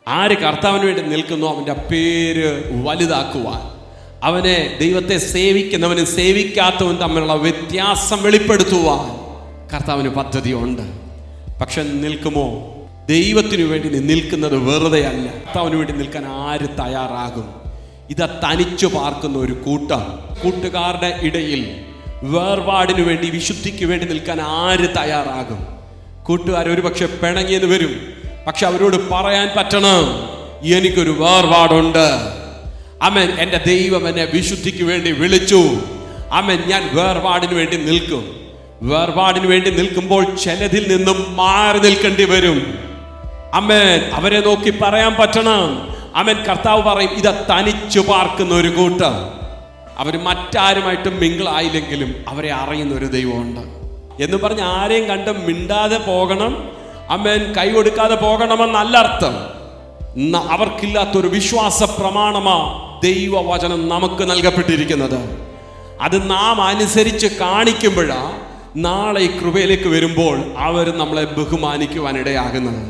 ആര് കർത്താവിന് വേണ്ടി നിൽക്കുന്നോ അവൻ്റെ പേര് വലുതാക്കുവാൻ, അവനെ ദൈവത്തെ സേവിക്കുന്നവനും സേവിക്കാത്തവനും തമ്മിലുള്ള വ്യത്യാസം വെളിപ്പെടുത്തുവാൻ കർത്താവിന് പദ്ധതിയുണ്ട്. പക്ഷെ നിൽക്കുമോ? ദൈവത്തിനു വേണ്ടി നിൽക്കുന്നത് വെറുതെ അല്ല. കർത്താവിന് വേണ്ടി നിൽക്കാൻ ആര് തയ്യാറാകും? ഇതാ തനിച്ചു പാർക്കുന്ന ഒരു കൂട്ടം. കൂട്ടുകാരുടെ ഇടയിൽ വേർപാടിനു വേണ്ടി, വിശുദ്ധിക്ക് വേണ്ടി നിൽക്കാൻ ആര് തയ്യാറാകും? കൂട്ടുകാർ ഒരു പക്ഷെ പിണങ്ങിയെന്ന് വരും. പക്ഷെ അവരോട് പറയാൻ പറ്റണം, എനിക്കൊരു വേർപാടുണ്ട്. ആമേൻ. എൻ്റെ ദൈവം എന്നെ വിശുദ്ധിക്ക് വേണ്ടി വിളിച്ചു. ആമേൻ. ഞാൻ വേർപാടിന് വേണ്ടി നിൽക്കും. വേർപാടിന് വേണ്ടി നിൽക്കുമ്പോൾ ചിലതിൽ നിന്നും മാറി നിൽക്കേണ്ടി വരും. ആമേൻ. അവരെ നോക്കി പറയാൻ പറ്റണം. ആമേൻ. കർത്താവ് പറയും, ഇതാ തനിച്ചു പാർക്കുന്ന ഒരു കൂട്ടം. അവർ മറ്റാരുമായിട്ടും മിങ്കിളായില്ലെങ്കിലും അവരെ അറിയുന്ന ഒരു ദൈവമുണ്ട് എന്ന് പറഞ്ഞ് ആരെയും കണ്ട് മിണ്ടാതെ പോകണം, ആമേൻ, കൈ കൊടുക്കാതെ പോകണമെന്നല്ല അർത്ഥം. അവർക്കില്ലാത്തൊരു വിശ്വാസ പ്രമാണമാ ദൈവവചനം നമുക്ക് നൽകപ്പെട്ടിരിക്കുന്നത്. അത് നാം അനുസരിച്ച് കാണിക്കുമ്പോഴാ നാളെ ഈ കൃപയിലേക്ക് വരുമ്പോൾ അവർ നമ്മളെ ബഹുമാനിക്കുവാനിടയാകുന്നത്.